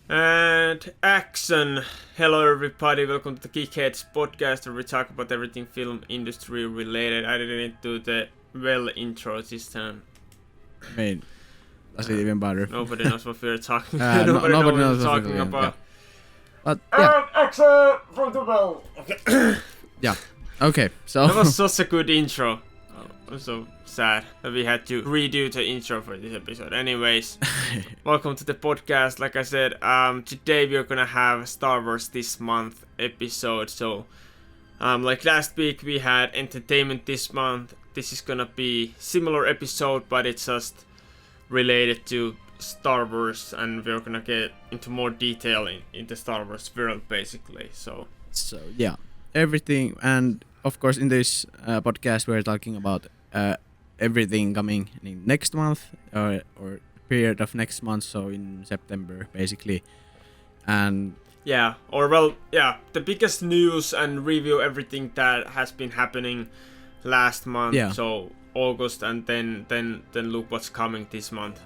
And action! Hello everybody, welcome to the Geekheads podcast where we talk about everything film industry related. I didn't do the well intro this time. I mean, does it even bother? Nobody knows what we're talking Nobody knows what knows we're what talking we're about. yeah. But yeah, Action from the well! Okay. yeah. Okay, so That was such a good intro. I'm so sad that we had to redo the intro for this episode. Anyways, welcome to the podcast. Like I said, today we're gonna have Star Wars this month episode. So, like last week we had entertainment this month. This is gonna be similar episode, but it's just related to Star Wars, and we're gonna get into more detail in the Star Wars world, basically. So yeah, everything, and of course in this podcast we're talking about everything coming in next month or period of next month, so in September basically, and yeah, or well, yeah, the biggest news and review everything that has been happening last month. Yeah. So August, and then look what's coming this month.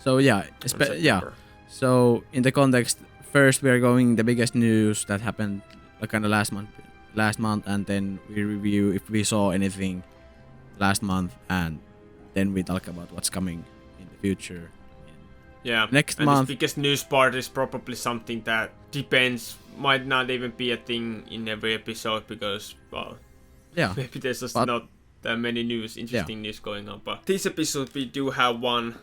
so yeah, yeah. September. So in the context, first we are going the biggest news that happened kind of last month, and then we review if we saw anything last month, and then we talk about what's coming in the future. Yeah. Next and month. This biggest news part is probably something that depends, might not even be a thing in every episode because, well, Yeah, maybe there's just but- not that many interesting news going on. But this episode we do have one,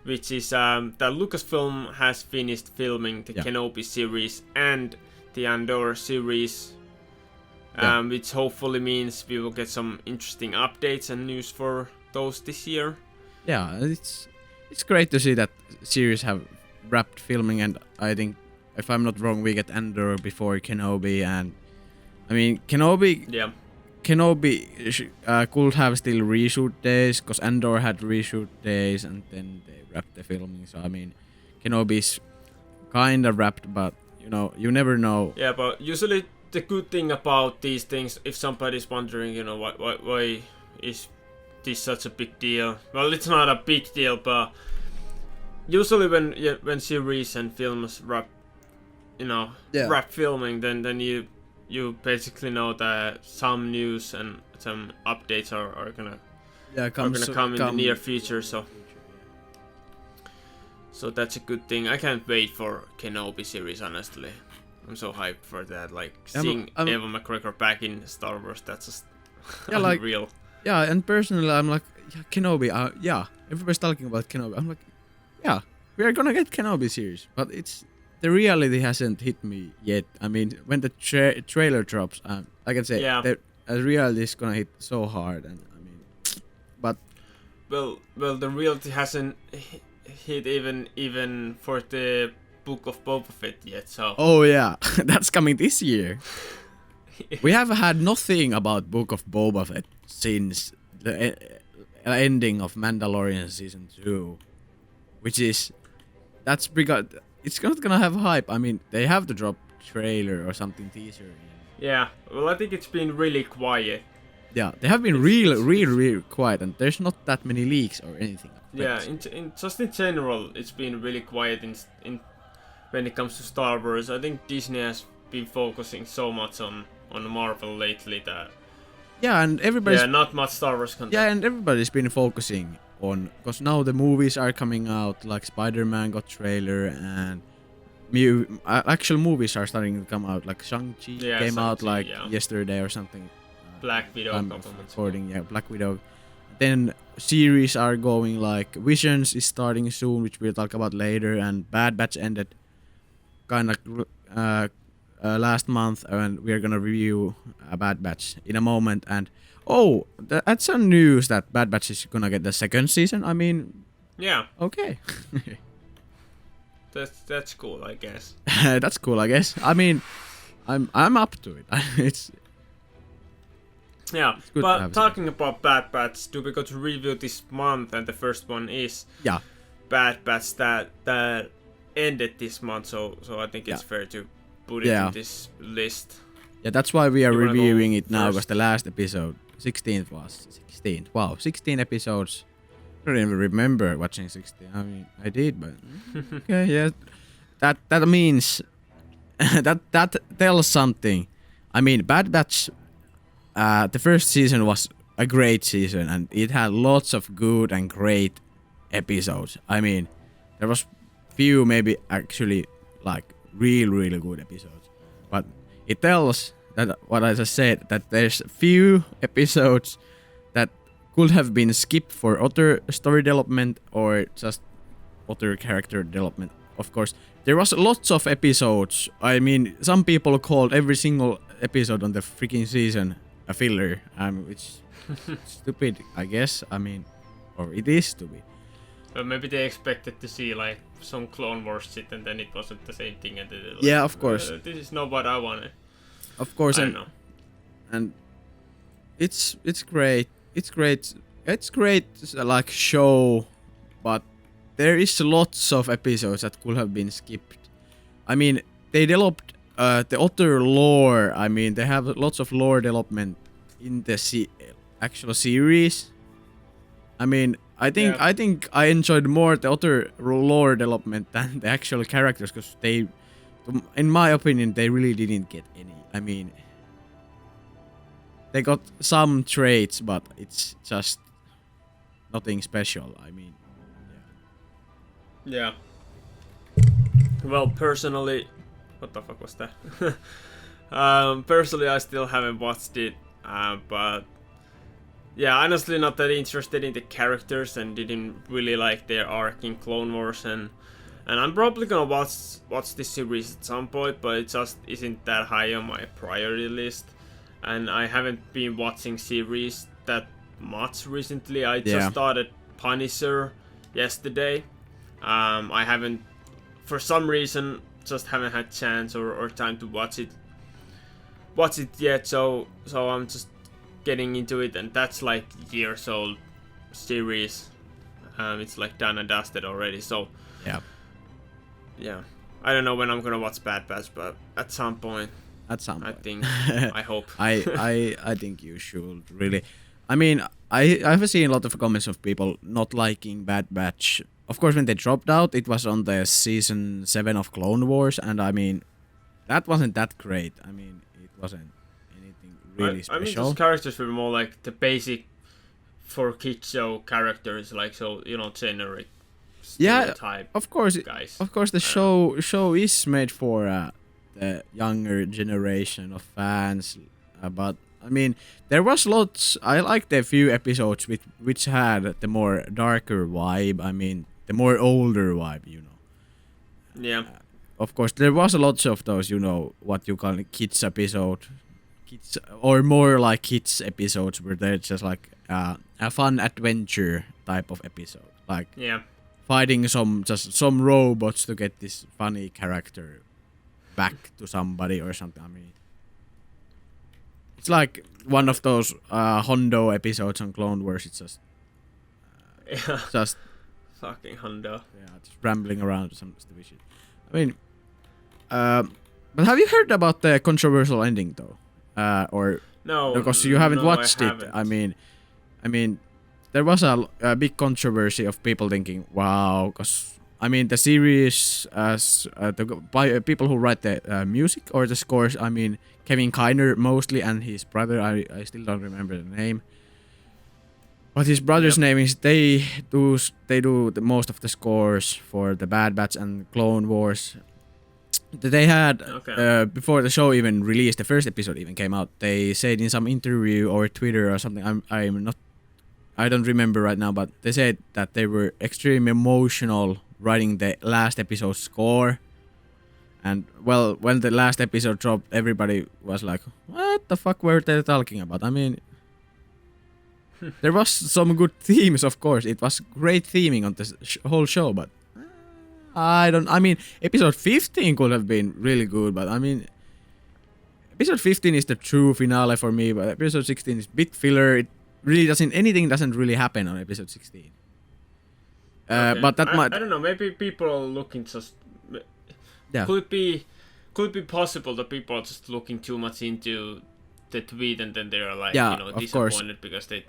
which is that Lucasfilm has finished filming the Kenobi series and the Andor series, which hopefully means we will get some interesting updates and news for those this year. yeah, it's great to see that series have wrapped filming, and I think if I'm not wrong, we get Andor before Kenobi, and I mean Kenobi could have still reshoot days, because Andor had reshoot days, and then they wrapped the filming. So I mean, Kenobi's kind of wrapped, but you never know. Yeah, but usually the good thing about these things, if somebody's wondering, why is this such a big deal? Well, it's not a big deal, but usually when series and films wrap filming, then you basically know that some news and some updates are gonna come in the near future. So that's a good thing. I can't wait for Kenobi series, honestly. I'm so hyped for that. Like seeing Ewan McGregor back in Star Wars, that's just unreal. Yeah, and personally, I'm like, Kenobi. Everybody's talking about Kenobi. I'm like, yeah, we are gonna get Kenobi series, but the reality hasn't hit me yet. I mean, when the trailer drops, I can say the reality is gonna hit so hard, and I mean, but well, the reality hasn't hit even for the Book of Boba Fett yet. So oh yeah, that's coming this year. We have had nothing about Book of Boba Fett since the ending of Mandalorian season 2, that's because it's not gonna have hype. I mean, they have to drop trailer or something, teaser. Yeah, well, I think it's been really quiet. Yeah, they have been really quiet, and there's not that many leaks or anything. Yeah, in just in general, it's been really quiet in when it comes to Star Wars. I think Disney has been focusing so much on Marvel lately that and everybody's not much Star Wars content. Yeah, and everybody's been focusing on, because now the movies are coming out, like Spider-Man got trailer, and actual movies are starting to come out, like Shang-Chi came out like yesterday or something. Black Widow. Black Widow. Then series are going, like Visions is starting soon, which we'll talk about later, and Bad Batch ended kind of last month, and we're gonna review a Bad Batch in a moment. And that's some news that Bad Batch is gonna get the second season. I mean, yeah, okay. that's cool, I guess. That's cool, I guess. I mean, I'm up to it. It's but talking about Bad Batch, do we go to review this month? And the first one is Bad Batch that ended this month. So I think it's fair to put it in this list. Yeah, that's why we are reviewing it now, because the last episode, 16th was 16. Wow, 16 episodes. I don't even remember watching 16. I mean, I did, but okay, yeah. that means that tells something. I mean, Bad Batch, the first season was a great season, and it had lots of good and great episodes. I mean, there was few maybe actually like really good episodes, but it tells that what I just said, that there's few episodes that could have been skipped for other story development or just other character development. Of course, there was lots of episodes. I mean, some people called every single episode on the freaking season a filler, which stupid, I guess. I mean, or it is stupid. Well, maybe they expected to see like some Clone Wars shit, and then it wasn't the same thing, and they like, yeah, of course. This is not what I wanted. Of course, I know. And it's great. It's great. It's great like show, but there is lots of episodes that could have been skipped. I mean, they developed the other lore. I mean, they have lots of lore development in the actual series. I mean, I think I enjoyed more the other lore development than the actual characters, because they, in my opinion, they really didn't get any. I mean, they got some traits, but it's just nothing special. I mean, yeah. Well, personally, what the fuck was that? Personally, I still haven't watched it, but yeah, honestly, not that interested in the characters, and didn't really like their arc in Clone Wars, and I'm probably gonna watch this series at some point, but it just isn't that high on my priority list, and I haven't been watching series that much recently. I just started Punisher yesterday. I haven't, for some reason, just haven't had chance or time to watch it yet, so I'm just getting into it, and that's like years old series. It's like done and dusted already, so yeah, I don't know when I'm gonna watch Bad Batch, but at some point I think, I hope. I think you should really. I mean, I've seen a lot of comments of people not liking Bad Batch. Of course, when they dropped out, it was on the season 7 of Clone Wars, and I mean, that wasn't that great. I mean, it wasn't anything really special. I mean, those characters were more like the basic for kids show characters, like, so, you know, generic stereotype. Of course, guys. Of course, the show is made for the younger generation of fans, but I mean, there was lots. I liked a few episodes which had the more darker vibe. I mean, the more older vibe, you know. Yeah. Of course, there was lots of those, you know, what you call kids episode, kids or more like kids episodes, where they're just like a fun adventure type of episode, like fighting some robots to get this funny character back to somebody or something. I mean, it's like one of those Hondo episodes on Clone Wars. It's just fucking Hondo. Yeah, just rambling around some stupid shit. I mean, but have you heard about the controversial ending though? Or no, because you haven't watched I it. haven't. I mean, there was a big controversy of people thinking, wow, because I mean the series, by people who write the music or the scores. I mean, Kevin Kiner mostly, and his brother. I still don't remember the name. But his brother's name is. They do the most of the scores for the Bad Batch and Clone Wars. They had before the show even released, the first episode even came out. They said in some interview or Twitter or something. I don't remember right now, but they said that they were extremely emotional writing the last episode score. And well, when the last episode dropped, everybody was like, "What the fuck were they talking about?" I mean, there was some good themes, of course. It was great theming on the whole show, but I mean, episode 15 could have been really good, but I mean, episode 15 is the true finale for me. But episode 16 is bit filler. It really doesn't really happen on episode 16. But that I don't know. Maybe people are looking just. Yeah. Could it be possible that people are just looking too much into the tweet, and then they're like, disappointed because they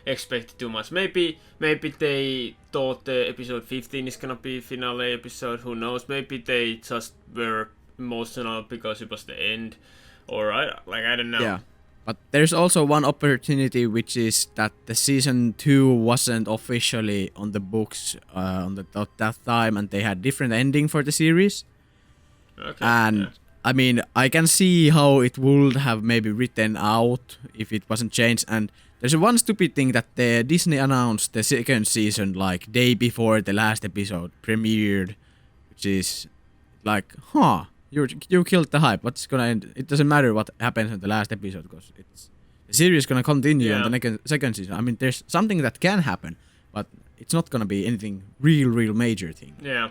expect too much. Maybe they thought the episode 15 is gonna be finale episode. Who knows? Maybe they just were emotional because it was the end, or I don't know. Yeah. But there's also one opportunity, which is that the season 2 wasn't officially on the books on that time, and they had different ending for the series. Okay. And yeah. I mean, I can see how it would have maybe written out if it wasn't changed. And there's one stupid thing that the Disney announced the second season like day before the last episode premiered, which is like, you killed the hype. What's gonna end? It doesn't matter what happens in the last episode because the series is gonna continue on the second season. I mean, there's something that can happen, but it's not gonna be anything real major thing. Yeah,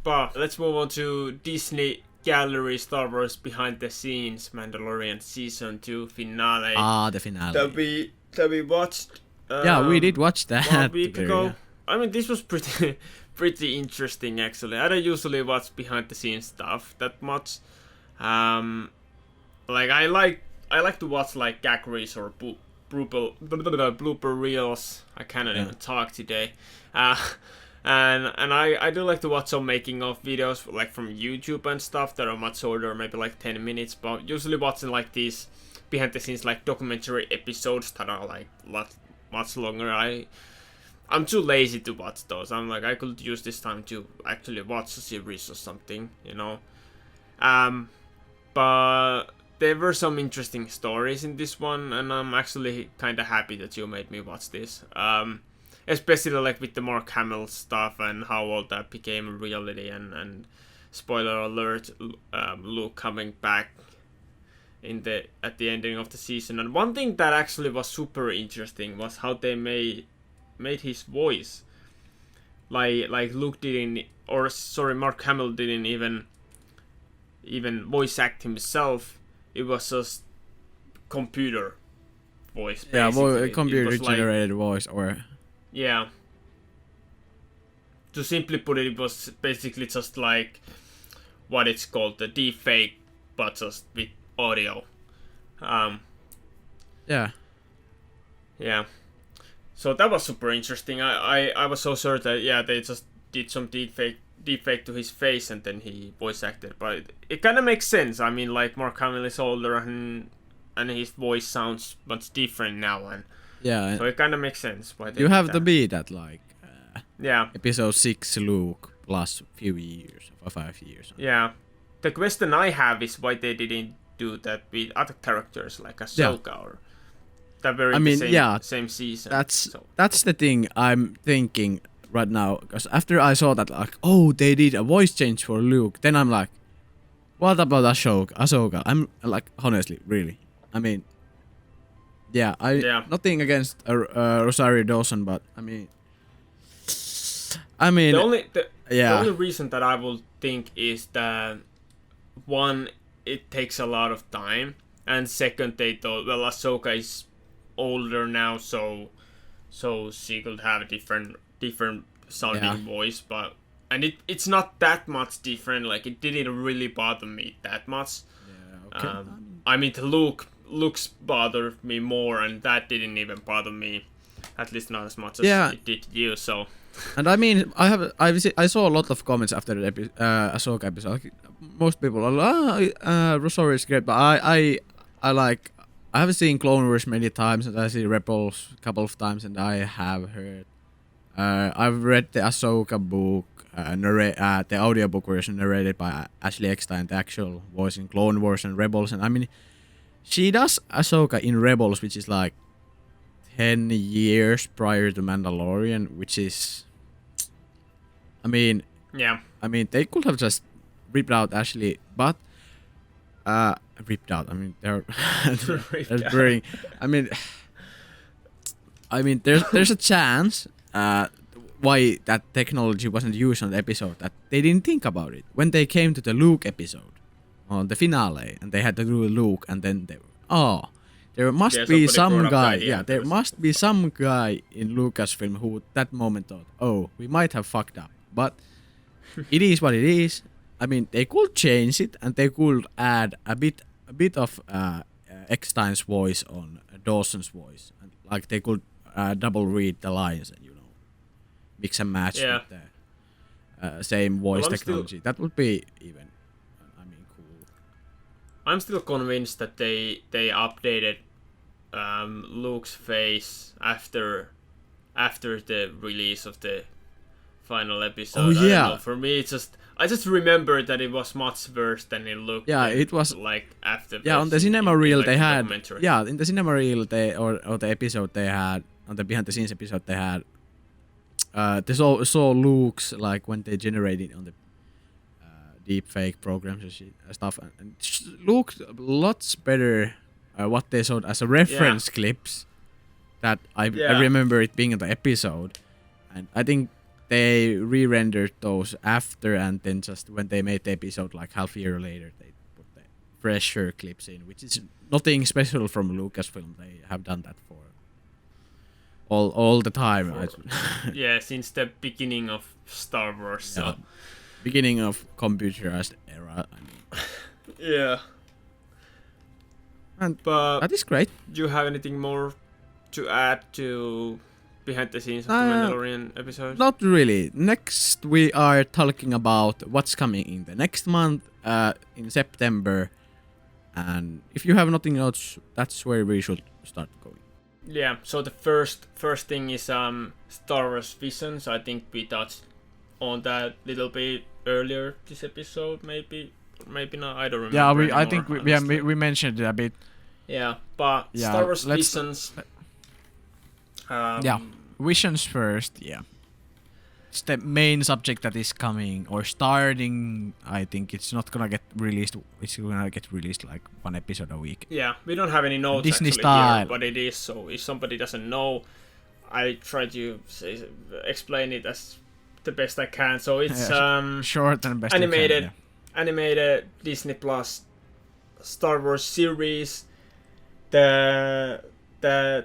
but let's move on to Disney Gallery Star Wars Behind the Scenes Mandalorian Season 2 finale. The finale. That we watched. Yeah, we did watch that 1 week ago. Yeah. I mean, this was pretty interesting actually. I don't usually watch behind the scenes stuff that much. Like I like to watch like gag reels or blooper reels. I cannot even talk today. And I do like to watch some making of videos like from YouTube and stuff that are much shorter, maybe like 10 minutes. But usually watching like these behind the scenes like documentary episodes that are like much longer. I'm too lazy to watch those. I'm like, I could use this time to actually watch a series or something, But there were some interesting stories in this one, and I'm actually kind of happy that you made me watch this. Especially like with the Mark Hamill stuff and how all that became a reality, and spoiler alert, Luke coming back at the ending of the season. And one thing that actually was super interesting was how they made his voice. Like Luke didn't, or sorry, Mark Hamill didn't even voice act himself. It was just computer voice. Basically. Yeah, computer generated voice or. Yeah. To simply put it, it was basically just like what it's called, the deepfake, but just with audio. Yeah. Yeah. So that was super interesting. I was so sure that they just did some deepfake to his face and then he voice acted, but it kind of makes sense. I mean, like Mark Hamill is older and his voice sounds much different now, and so it kind of makes sense why they you have that. to be that like yeah, episode 6 Luke plus few years or 5 years. Yeah, the question I have is why they didn't do that with other characters like Ahsoka or that very same season. That's the thing I'm thinking right now, because after I saw that, like, oh, they did a voice change for Luke, then I'm like, what about Ahsoka? I'm like, honestly, really, I mean, nothing against Rosario Dawson, but I mean the only reason that I will think is that one, it takes a lot of time, and second, they thought, well, Ahsoka is older now, so she could have a different sounding voice, and it's not that much different. Like, it didn't really bother me that much. Yeah, okay. I mean, the looks bothered me more, and that didn't even bother me, at least not as much as it did you. So. And I mean, I saw a lot of comments after the Ahsoka episode. Like, most people are like, Rosario is great, but I have seen Clone Wars many times, and I see Rebels a couple of times, and I have heard. I've read the Ahsoka book, the audiobook version narrated by Ashley Eckstein, the actual voice in Clone Wars and Rebels, and I mean, she does Ahsoka in Rebels, which is like 10 years prior to Mandalorian, which is, I mean, they could have just ripped out Ashley, but ripped out. I mean, they're blurring. I mean, there's a chance why that technology wasn't used on the episode, that they didn't think about it when they came to the Luke episode on the finale, and they had to do Luke, and then there must be some guy. There must be some guy in Lucasfilm who, that moment, thought, "Oh, we might have fucked up." But it is what it is. I mean, they could change it, and they could add a bit of Eckstein's voice on Dawson's voice, and like they could double read the lines and mix and match Yeah. with the same voice Well, technology. That would be even, cool. I'm still convinced that they updated Luke's face after the release of the final episode. Oh, I don't yeah. know, for me, I just remember that it was much worse than it looked. Yeah, it was like after. Yeah, on the cinema reel like they the had. documentary. Yeah, in the cinema reel or the episode they had on the behind the scenes episode they had. They saw Luke's like when they generated on the deep fake programs and stuff, and looked lots better. What they showed as a reference clips that I remember it being in the episode, and I think they re-rendered those after, and then just when they made the episode like half a year later, they put the fresher clips in, which is nothing special from Lucasfilm. They have done that for all the time. Yeah, since the beginning of Star Wars. So. Beginning of computerized era. Yeah. And but that is great. Do you have anything more to add to behind the scenes of the Mandalorian episode? Not really. Next we are talking about what's coming in the next month, in September. And if you have nothing else, that's where we should start going. Yeah, so the first thing is Star Wars Visions. I think we touched on that little bit earlier this episode, maybe not. I don't remember. Yeah, anymore, I think we mentioned it a bit. Yeah, but Star Wars Visions. Visions first. Yeah, it's the main subject that is coming or starting. I think it's not gonna get released. It's gonna get released like one episode a week. Yeah, we don't have any notes Disney actually style. here, but it is so. If somebody doesn't know, I try to explain it as the best I can. So it's short and best animated, you can, animated Disney Plus Star Wars series. There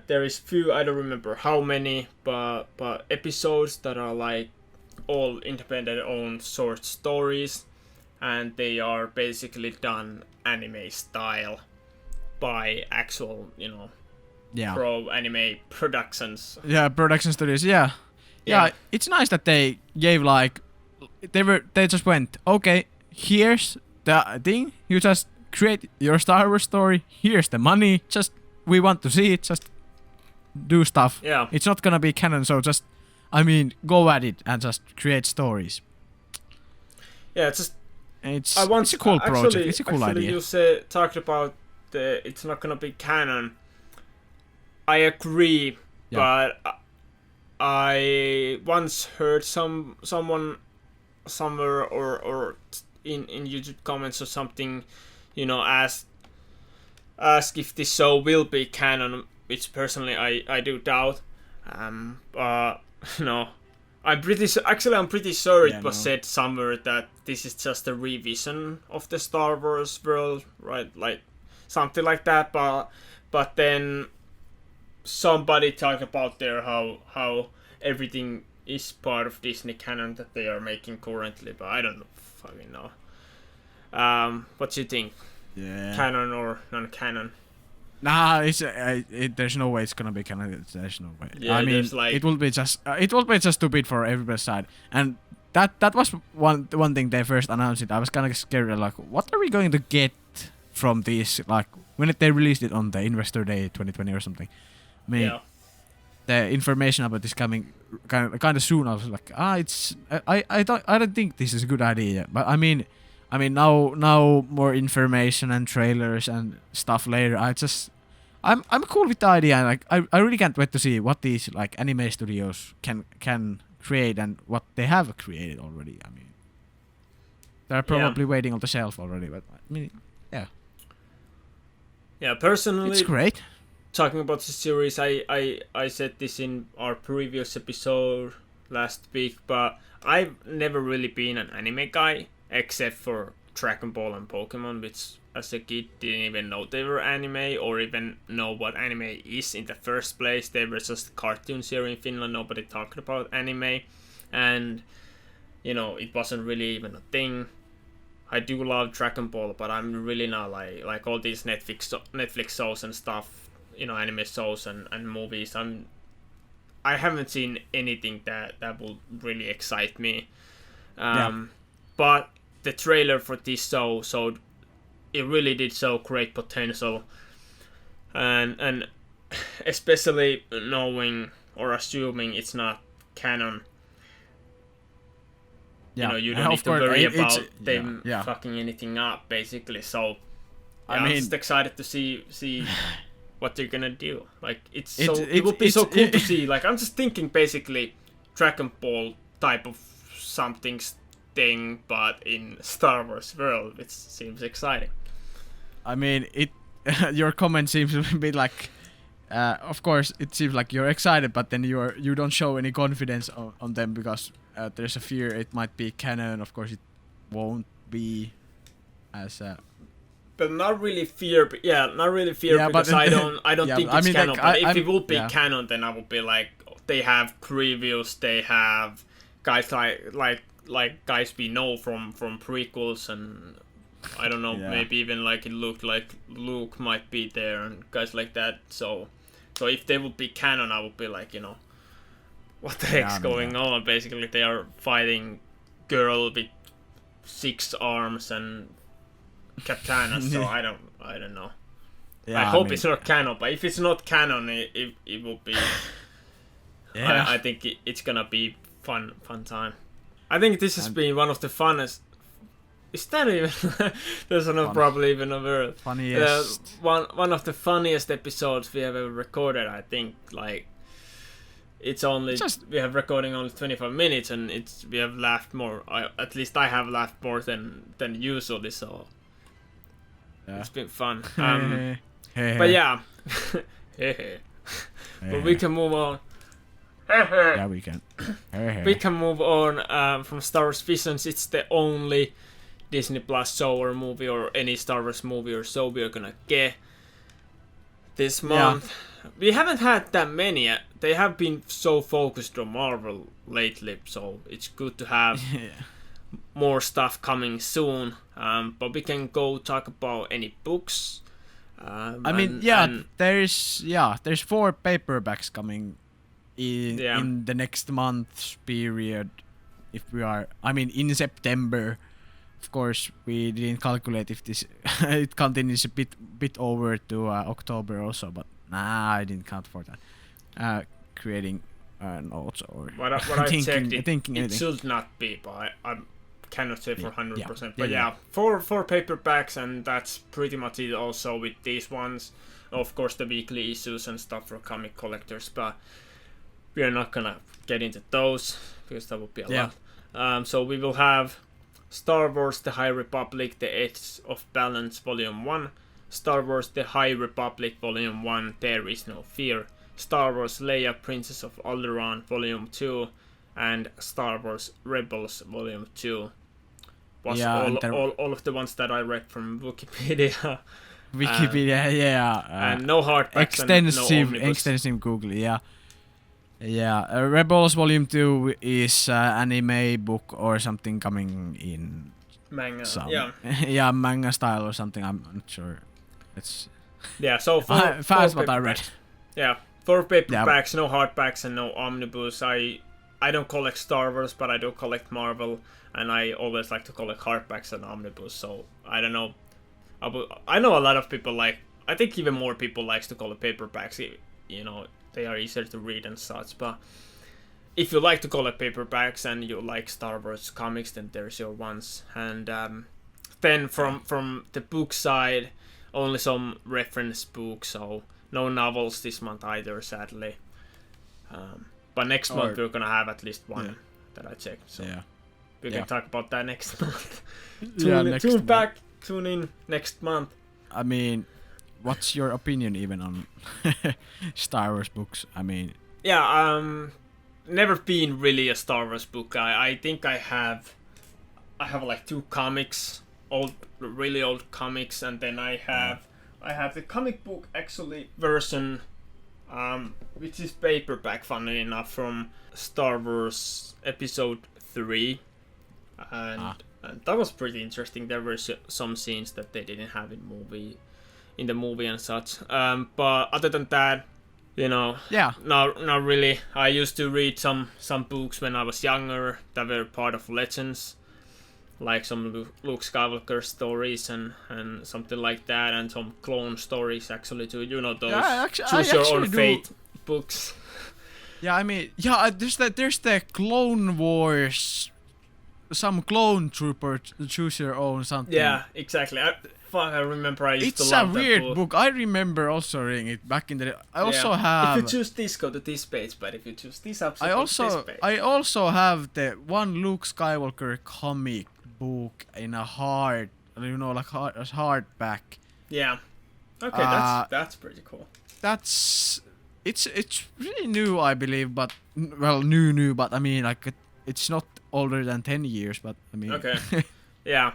is few, I don't remember how many, but episodes that are like all independent own short stories, and they are basically done anime style by actual, pro anime productions. Yeah, production studios. Yeah, it's nice that they gave like they just went, okay, here's the thing, you just create your Star Wars story, here's the money, just we want to see it, just do stuff. Yeah, it's not gonna be canon, so just go at it and just create stories. Yeah, it's a cool project. It's a cool idea. You talked about it's not gonna be canon. I agree, but I once heard someone somewhere or in YouTube comments or something, ask if this show will be canon, which personally I do doubt. I'm pretty sure it was said somewhere that this is just a revision of the Star Wars world, right? Like something like that. But then somebody talked about there how everything is part of Disney canon that they are making currently, but I don't fucking know. What do you think? Yeah. Canon or non-canon? Nah, there's no way it's gonna be canon. There's no way. Yeah, it will be just stupid for everybody's side. And that was one thing they first announced it. I was kind of scared, like, what are we going to get from this? Like when they released it on the Investor Day 2020 or something. The information about this coming kind of soon. I was like, I don't think this is a good idea. But now more information and trailers and stuff later. I'm cool with the idea. And like I really can't wait to see what these like anime studios can create and what they have created already. They're probably waiting on the shelf already. But yeah. Yeah, personally, it's great. Talking about the series, I said this in our previous episode last week, but I've never really been an anime guy, except for Dragon Ball and Pokemon, which as a kid didn't even know they were anime or even know what anime is in the first place. They were just cartoons here in Finland. Nobody talked about anime, and it wasn't really even a thing. I do love Dragon Ball, but I'm really not like all these Netflix shows and stuff, anime shows and movies. I'm I haven't seen anything that will really excite me. But the trailer for this show showed it really did show great potential, and especially knowing or assuming it's not canon. You know, you don't need to worry about them fucking anything up, basically. So I'm just excited to see what they're gonna do. Like it would be so cool to see. Like I'm just thinking basically Dragon Ball type of something thing, but in Star Wars world, which seems exciting. I mean, your comment seems a bit like. Of course, it seems like you're excited, but then you don't show any confidence on them because there's a fear it might be canon. Of course, it won't be as. But not really fear. Not really fear because I don't think it's canon. But if it will be canon, then I will be like, they have previews, they have guys like guys we know from prequels, and I don't know, maybe even like it looked like Luke might be there and guys like that. So if they would be canon, I would be like, what the heck's going on? Basically, they are fighting girl with 6 arms and katanas. So I don't know. I hope it's not canon, but if it's not canon, it will be. I think it's gonna be fun time. I think this has been one of the funnest. Is that even? There's probably even a word. Funniest. One of the funniest episodes we have ever recorded. I think it's only we have recording only 25 minutes, and we have laughed more. At least I have laughed more than usually. So it's been fun. But yeah, but we can move on. Yeah, we can. We can move on from Star Wars Visions. It's the only Disney Plus show or movie or any Star Wars movie or show we're gonna get this month. We haven't had that many. They have been so focused on Marvel lately, so it's good to have more stuff coming soon. But we can go talk about any books. There's 4 paperbacks coming in the next month's period. If we are, in September. Of course, we didn't calculate if this it continues a bit over to October also, but I didn't count for that. Creating notes or what I checked, it should not be, but I cannot say for 100%. But 4 paperbacks, and that's pretty much it. Also with these ones, of course, the weekly issues and stuff for comic collectors, but we are not gonna get into those because that would be a lot. So we will have Star Wars The High Republic, The Edge of Balance Volume 1, Star Wars The High Republic Volume 1, There Is No Fear, Star Wars Leia Princess of Alderaan Volume 2, and Star Wars Rebels Volume 2. Was all of the ones that I read from Wikipedia. And no hardbacks extensive Google, Rebels Volume 2 is anime book or something coming in manga. Manga style or something. I'm not sure. It's so fast what I read. 4 paperbacks, no hardbacks, and no omnibus. I don't collect Star Wars, but I do collect Marvel, and I always like to collect hardbacks and omnibus. So I don't know. I know a lot of people like. I think even more people likes to collect paperbacks. They are easier to read and such, but if you like to collect paperbacks and you like Star Wars comics, then there's your ones. And then from the book side, only some reference books, so no novels this month either, sadly. But next month we're gonna have at least one that I checked. So we can talk about that next month. Tune in next month. What's your opinion even on Star Wars books? Never been really a Star Wars book guy. I think I have like 2 comics, really old comics, and then I have the comic book version, which is paperback, funnily enough, from Star Wars Episode 3, and that was pretty interesting. There were some scenes that they didn't have in the movie and such. But other than that, You know, Yeah. not really. I used to read some books when I was younger that were part of Legends, like some Luke Skywalker stories and something like that, and some clone stories actually too. You know those I choose your own actually do. fate books. Yeah, I mean, yeah, there's the Clone Wars, some clone trooper choose your own something. Yeah, exactly. I remember I used to It's a love that weird book. book. I remember also reading it back in the day. I also If you have. choose this, go to this page, but if you choose this option, I go to this also page. I also have the one Luke Skywalker comic book in a hard, like hardback. Yeah. Okay, that's pretty cool. That's it's really new, I believe, but well, new, but I mean, like it's not older than 10 years, but I mean. Okay. Yeah.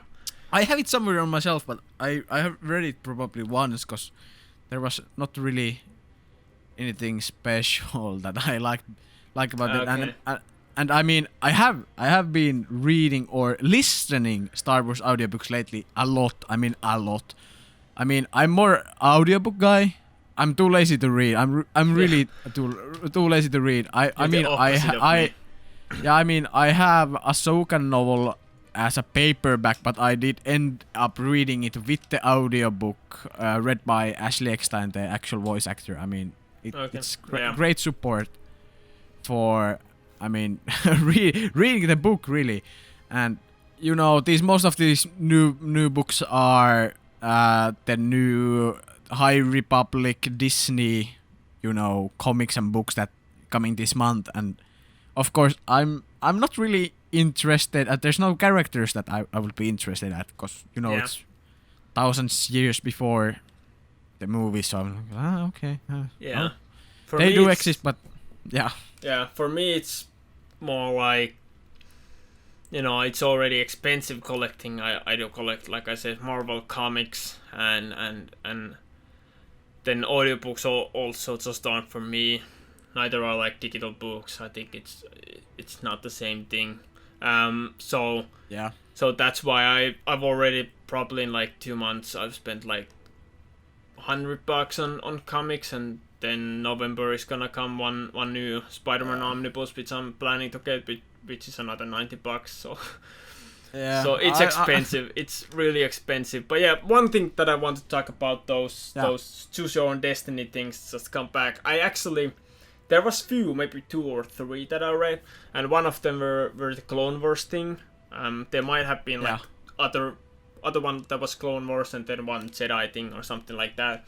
I have it somewhere on myself, but I have read it probably once because there was not really anything special that I like about it, Okay. and I mean I have been reading or listening Star Wars audiobooks lately a lot. I mean a lot. I mean I'm more audiobook guy. I'm too lazy to read. I'm really too lazy to read. I mean I mean I have a Ahsoka novel as a paperback, but I did end up reading it with the audiobook read by Ashley Eckstein, the actual voice actor. I mean, it's great support for, I mean, reading the book really, and most of these new books are the new High Republic Disney, comics and books that coming this month, and of course I'm not really interested at, there's no characters that I would be interested at because it's thousands years before the movie, so I'm like, okay, yeah. Oh. They do exist, but yeah. Yeah, for me it's more like, it's already expensive collecting. I do collect, like I said, Marvel comics and then audiobooks also just aren't for me. Neither are like digital books. I think it's not the same thing. So yeah. So that's why I've already probably in like 2 months I've spent like $100 on comics, and then November is gonna come one new Spider-Man omnibus which I'm planning to get, which is another $90. So yeah. So it's expensive. It's really expensive. But yeah, one thing that I want to talk about, those choose your own destiny things, just come back. There was few, maybe 2 or 3 that I read, and one of them were the Clone Wars thing. There might have been like other one that was Clone Wars and then one Jedi thing or something like that.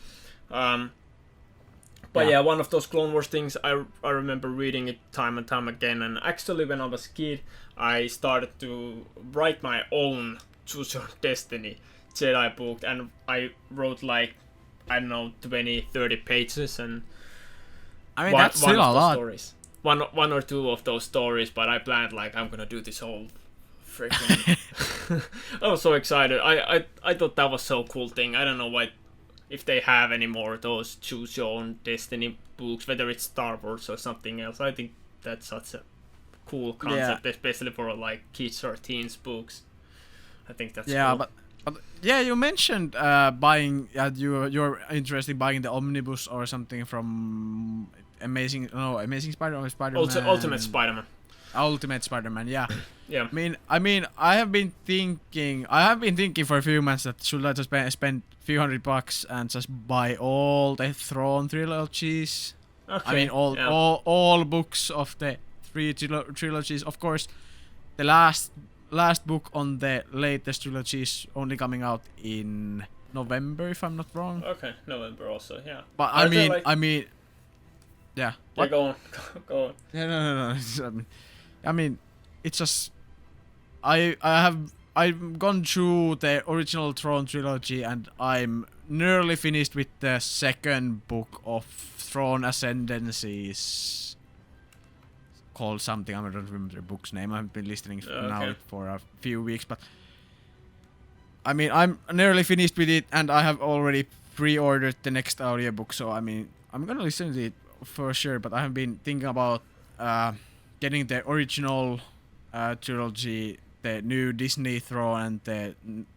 But yeah, one of those Clone Wars things, I remember reading it time and time again. And actually, when I was a kid, I started to write my own Choose Your Destiny Jedi book, and I wrote like, I don't know, 20-30 pages, and I mean, that's still a lot. Stories. One or 2 of those stories, but I planned like I'm gonna do this whole freaking. I was so excited. I thought that was so cool thing. I don't know if they have any more of those choose your own destiny books, whether it's Star Wars or something else. I think that's such a cool concept, especially for like kids or teens books. I think that's cool. But yeah, you mentioned buying. You're interested in buying the omnibus or something from Amazing Spider-Man or Spider-Man. Ultimate Spider-Man. Ultimate Spider-Man, yeah. Yeah. I mean, I have been thinking for a few months that should I just spend a few $100 and just buy all the Thrawn trilogies. Okay. I mean, all books of the 3 trilogies. Of course, the last book on the latest trilogy is only coming out in November, if I'm not wrong. Okay, November also, yeah. But I mean, yeah. Yeah, go on. Yeah, no. I mean, it's just I've gone through the original Throne trilogy, and I'm nearly finished with the second book of Throne Ascendancies. Called something, I don't remember the book's name. I've been listening now for a few weeks, but I mean, I'm nearly finished with it, and I have already pre-ordered the next audiobook. So I mean, I'm gonna listen to it for sure. But I have been thinking about getting the original trilogy, the new Disney Throne, and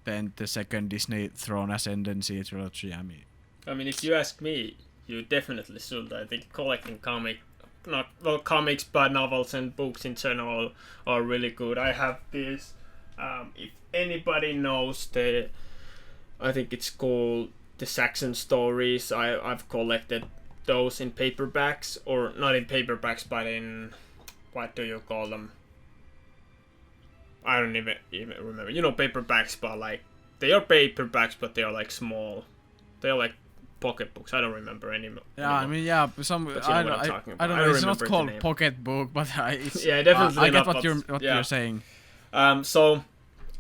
then the second Disney Throne Ascendancy trilogy. I mean, if you ask me, you definitely should. I think collecting comics, but novels and books in general are really good. I have this. If anybody knows I think it's called the Saxon Stories. I've collected those in paperbacks, or not in paperbacks, but in, what do you call them? I don't even remember. You know, paperbacks, but like they are paperbacks, but they are like small. They are like pocketbooks. I don't remember anymore. Yeah, I mean, yeah, some. But you know what I'm talking about. I don't know. It's not remember called the name. pocketbook, but it's. Yeah, definitely I get not, what yeah. you're saying. So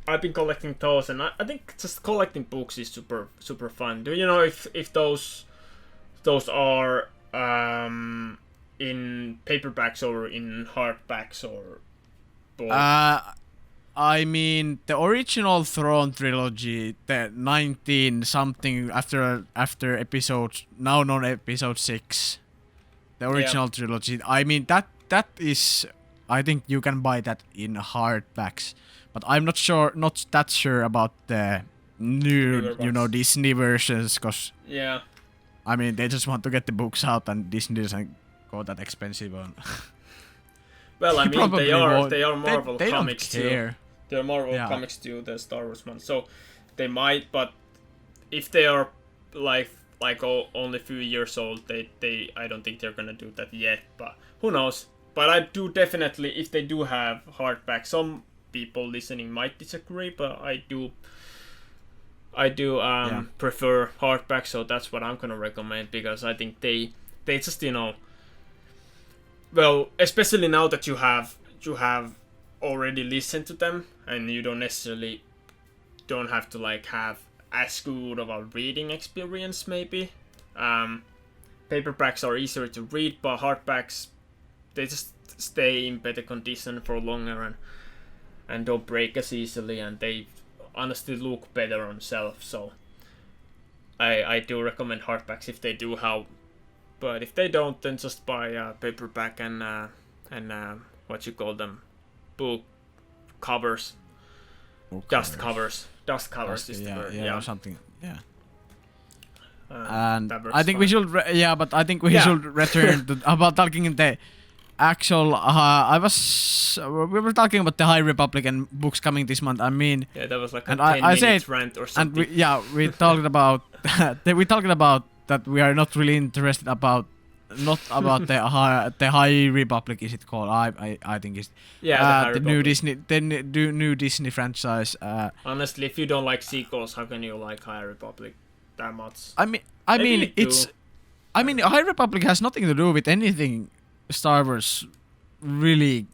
I've been collecting those, and I think just collecting books is super fun. Do you know if those are in paperbacks or in hardbacks or both? I mean, the original Throne trilogy, the 19 something after episode, now known episode 6, the original trilogy. I mean, that is, I think you can buy that in hardbacks, but I'm not that sure about the new, Disney versions, cause yeah, I mean, they just want to get the books out, and Disney doesn't go that expensive on. Well, I mean, they are Marvel they comics don't care. too. They're Marvel comics too, the Star Wars one. So they might, but if they are like only a few years old, they I don't think they're gonna do that yet. But who knows? But I do definitely, if they do have hardback, some people listening might disagree, but I do prefer hardback, so that's what I'm gonna recommend, because I think they just, you know, well, especially now that you have already listened to them, and you don't have to like have as good of a reading experience maybe. Paperbacks are easier to read, but hardbacks, they just stay in better condition for longer and don't break as easily, and they honestly look better on shelf. So I do recommend hardbacks if they do have, but if they don't, then just buy paperback and what you call them, book covers. Dust covers is the word. Yeah, or something. Yeah. And I think we should. But I think we should return to about talking the actual. We were talking about the High Republic and books coming this month. I mean. Yeah, that was like a and 10-minute rant or something. And we talked about that we are not really interested about. Not about the High Republic, is it called? I think it's the new Disney franchise. Honestly, if you don't like sequels, how can you like High Republic that much? I mean, High Republic has nothing to do with anything Star Wars, really.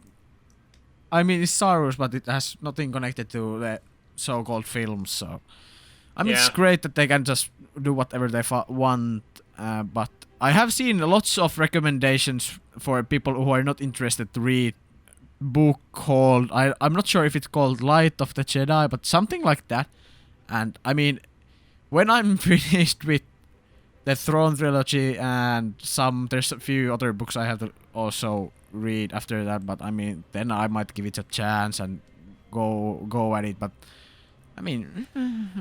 I mean, it's Star Wars, but it has nothing connected to the so-called films. So, I mean, it's great that they can just do whatever they want, but I have seen lots of recommendations for people who are not interested to read book called, I'm not sure if it's called Light of the Jedi, but something like that. And I mean, when I'm finished with the Throne trilogy and there's a few other books I have to also read after that, but I mean, then I might give it a chance and go at it. But I mean,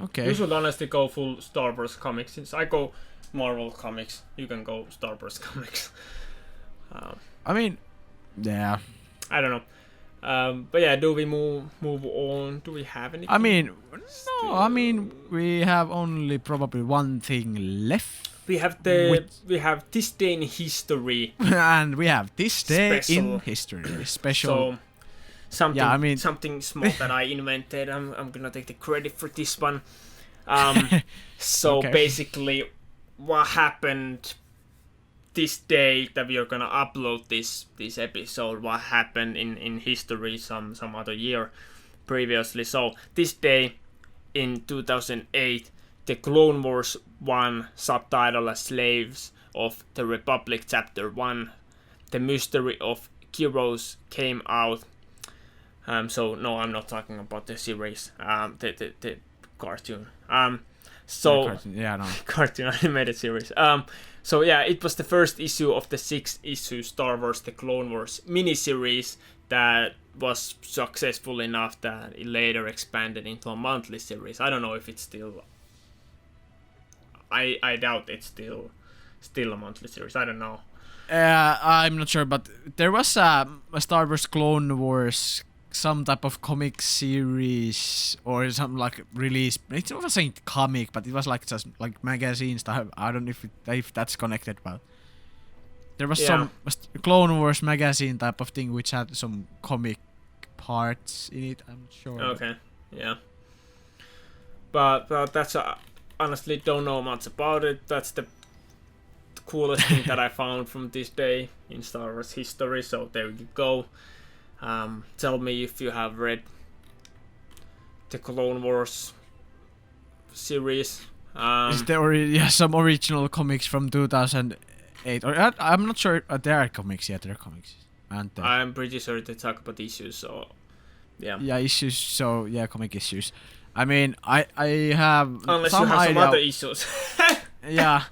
okay. You should honestly go full Star Wars comics. Since I go Marvel comics, you can go Star Wars comics. I mean, yeah. I don't know. But yeah, do we move on? Do we have anything? I mean, no. I mean, we have only probably one thing left. We have this day in history, and we have this day special. In history special. So something small that I invented. I'm gonna take the credit for this one. So okay. Basically, what happened this day that we are gonna upload this episode? What happened in history some other year previously? So this day in 2008, the Clone Wars 1, subtitle as Slaves of the Republic, Chapter 1, The Mystery of Kyros, came out. So no, I'm not talking about the series, the cartoon. Cartoon animated series. So yeah, it was the first issue of the 6-issue Star Wars: The Clone Wars miniseries that was successful enough that it later expanded into a monthly series. I don't know if it's still. I doubt it's still still a monthly series. I don't know. I'm not sure, but there was a Star Wars Clone Wars, some type of comic series or some like release. It wasn't comic, but it was like just like magazine stuff. I don't know if that's connected, but there was some Clone Wars magazine type of thing which had some comic parts in it. I'm not sure. Okay, yeah. But that's honestly don't know much about it. That's the coolest thing that I found from this day in Star Wars history. So there you go. Tell me if you have read the Clone Wars series. Is there some original comics from 2008? Or I'm not sure. There are comics. Yeah, there are comics. Aren't there? I'm pretty sure they talk about issues. So yeah. Yeah, issues. So yeah, comic issues. I mean, I have unless some you have idea. some other issues. Yeah.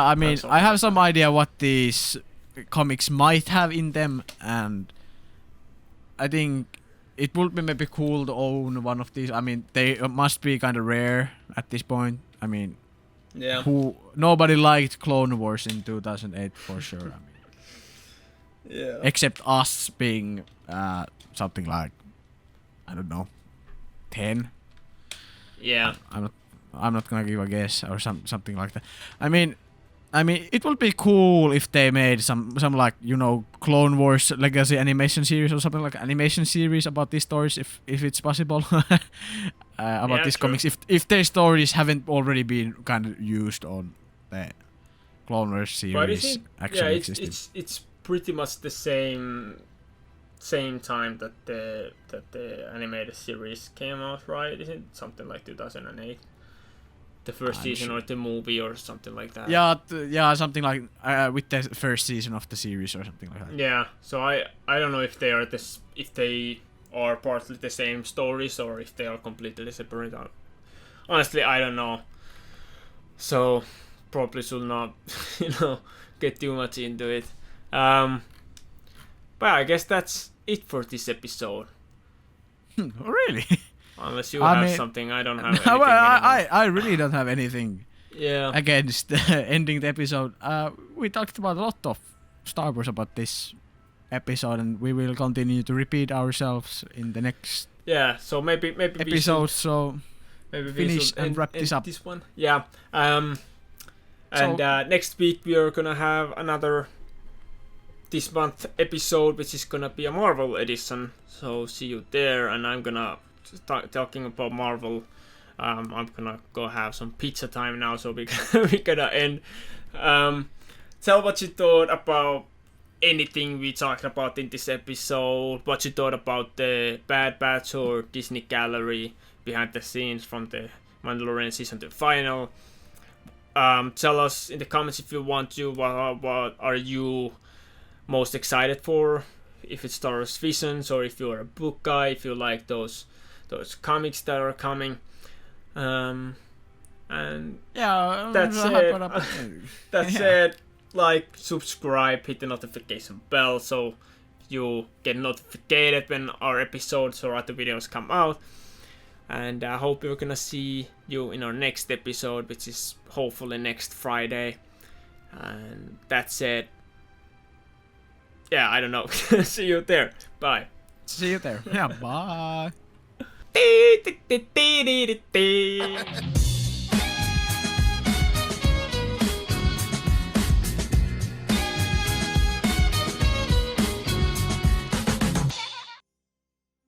I mean, I have some idea what these comics might have in them, and I think it would be maybe cool to own one of these. I mean, they must be kind of rare at this point. I mean, yeah. Nobody liked Clone Wars in 2008 for sure. I mean, yeah. Except us being something like, I don't know, 10. Yeah. I'm not gonna give a guess or something like that. I mean, it would be cool if they made some like, you know, Clone Wars Legacy animation series or something like animation series about these stories, if it's possible, about these comics. If their stories haven't already been kind of used on the Clone Wars series actually existed. It's pretty much the same time that the animated series came out, right? Isn't it something like 2008? The first season or the movie or something like that. Yeah, something like with the first season of the series or something like that. Yeah, so I don't know if they are partly the same stories or if they are completely separate. Honestly, I don't know. So probably should not, get too much into it. But I guess that's it for this episode. Really? Unless you have something, I don't have anything. I really don't have anything against ending the episode. We talked about a lot of Star Wars about this episode, and we will continue to repeat ourselves in the next so maybe episode. So maybe finish and wrap this up. This one, and next week we are gonna have another this month episode, which is gonna be a Marvel edition. So see you there, and I'm gonna. Talking about Marvel, I'm gonna go have some pizza time now, so we're gonna end. Tell what you thought about anything we talked about in this episode, what you thought about the Bad Batch or Disney Gallery behind the scenes from the Mandalorian season 2 final. Tell us in the comments if you want to, what are you most excited for, if it's Star Wars Visions or if you're a book guy, if you like those comics that are coming, and that's it. That's it. Like, subscribe, hit the notification bell so you get notified when our episodes or other videos come out. And I hope we're gonna see you in our next episode, which is hopefully next Friday. And that's it. Yeah, I don't know. See you there. Bye. See you there. Yeah, bye.